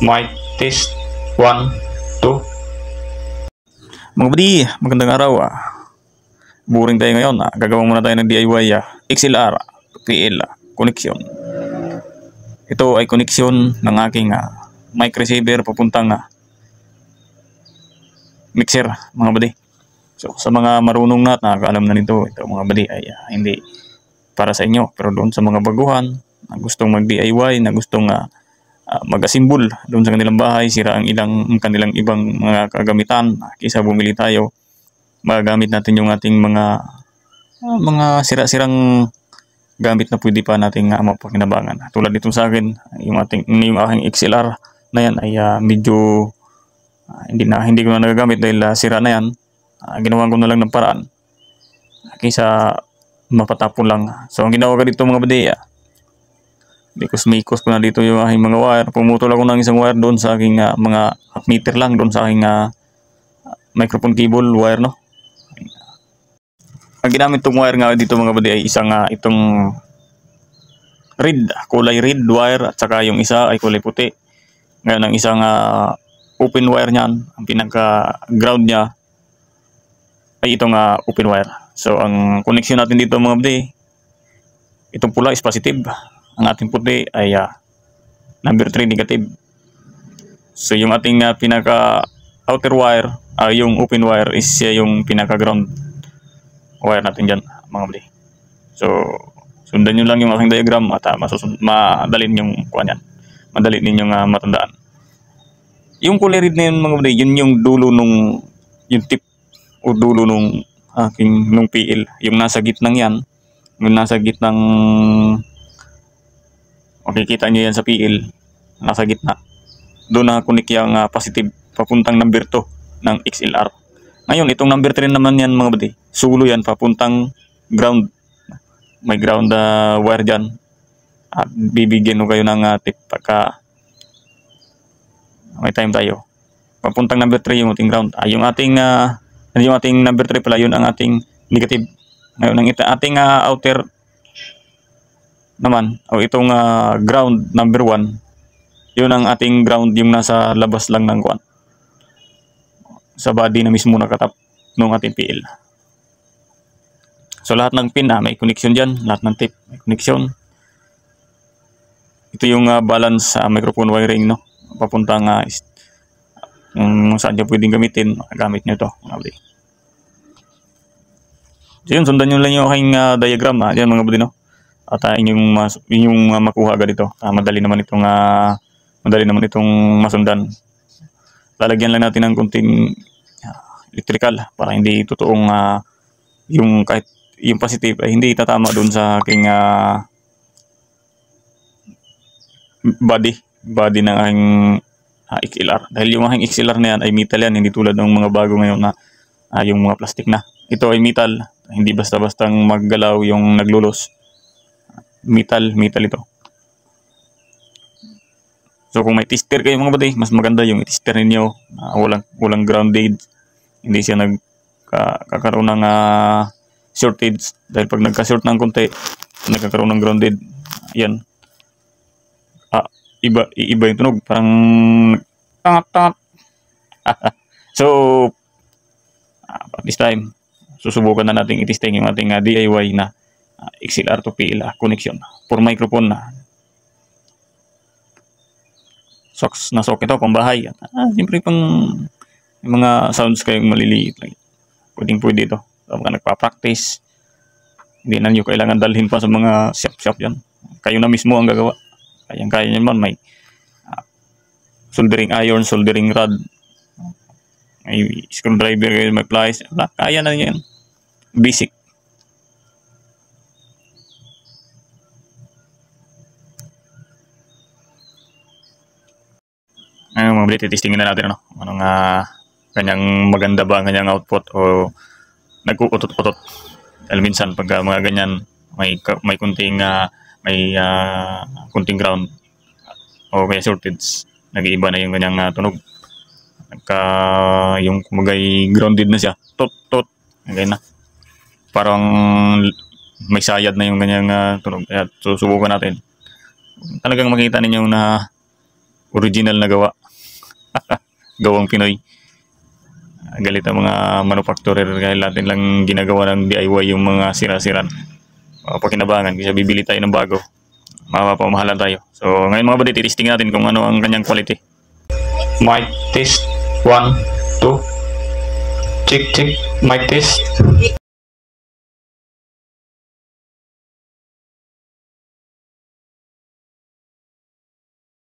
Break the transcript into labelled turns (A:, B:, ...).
A: Mic test 1, 2.
B: Mga buddy, magandang araw. Boring tayo ngayon. Gagawa muna tayo ng DIY XLR PL connection. Ito ay connection ng aking mic receiver papuntang mixer, mga buddy. So sa mga marunong na at nakakaalam na nito, ito mga buddy ay hindi para sa inyo. Pero doon sa mga baguhan na gustong mag-DIY, na gustong mag-assemble doon sa kanilang bahay, sira ang kanilang ibang mga kagamitan, kaysa bumili tayo, magagamit natin yung ating mga sira-sirang gamit na pwede pa nating mapakinabangan. Tulad nito sa akin, yung aking XLR na yan ay medyo hindi ko na nagagamit dahil sira na yan. Ginawa ko na lang ng paraan kaysa mapatapon lang. So ang ginawa ko dito mga buddy, mikos ko na dito yung aking mga wire. Pumutol ako ng isang wire doon sa aking mga half meter lang doon sa aking microphone cable wire, no. Ang ginamit tong wire nga dito mga buddy ay isang itong kulay red wire, at saka yung isa ay kulay puti. Ngayon ang isang open wire niyan, ang pinaka ground niya ay itong open wire. So ang connection natin dito mga buddy, itong pula is positive, ang ating puti ay number 3 negative. So yung ating pinaka outer wire, yung open wire is yung pinaka ground wire natin dyan mga buddy. So sundan nyo lang yung aking diagram at madali ninyong kuha yan. Madali ninyong matandaan. Yung kulay red na yun mga buddy, yun yung dulo yung tip o dulo nung PL. Yung nasa gitnang yan, yung nasa gitnang, makikita nyo yan sa PL, nasa gitna. Doon nakakunik yung positive papuntang number 2 ng XLR. Ngayon, itong number 3 naman yan mga buddy, sulo yan papuntang ground. May ground wire dyan. At bibigyan ko kayo ng tip pagka may time tayo. Papuntang number 3 yung ating ground. Yung ating number 3 pala, yun ang ating negative. Ngayon, ang ating outer naman, o itong ground number 1, yun ang ating ground, yung nasa labas lang ng kuwan, sa body na mismo nakatap ng ating PL. So lahat ng pin may connection dyan, lahat ng tip may connection. Ito yung balance microphone wiring, no, papuntang saan dyan pwedeng gamitin, gamit nyo ito. So yun, sundan nyo lang yung aking diagram dyan mga buddy, no. At inyong makuha agad ito. Madali naman itong masundan. Lalagyan lang natin ng kunting electrical para hindi totoong kahit yung positive ay hindi tatama doon sa aking body ng aking XLR. Dahil yung aking XLR na yan ay metal yan, hindi tulad ng mga bago ngayon na yung mga plastic na. Ito ay metal, hindi basta-bastang maggalaw yung naglulos. Metal ito. So kung may tester kayo mga buddy, mas maganda yung tester ninyo, walang grounded, hindi siya nagkakaroon ng shortage. Dahil pag nagka-short ng konti, nagkakaroon ng grounded, yan, iba yung tunog, parang tangat. So at this time, susubukan na natin i-testing yung ating DIY na XLR to PL connection for microphone socks na socket ito pang bahay. Siyempre pang mga sounds kayong maliliit lang, pwede ito kapag nagpa-practice. Hindi na nyo kailangan dalhin pa sa mga shop yan, kayo na mismo ang gagawa. Kaya nyo man, may soldering iron, soldering rod, may screwdriver, may pliers, kaya na yan, basic. Ngayon mga buddy, testingin na natin anong kanyang maganda ba ang kanyang output o nag-uutot-utot. Dahil minsan pag mga ganyan may kunting kunting ground o kaya shortage, nag-iiba na yung kanyang tunog. Yung kumagay grounded na siya, tot ganyan na, parang may sayad na yung kanyang tunog. Kaya susubukan natin. Talagang makita ninyo na original na gawa. Gawang Pinoy. Galit ang mga manufacturer dahil natin lang ginagawa ng DIY yung mga sira-siran. Pakinabangan kasi bibili tayo ng bago. Mapapamahalan tayo. So ngayon mga buddy, testing natin kung ano ang kanyang quality.
A: Mic test 1 2. Check check mic test.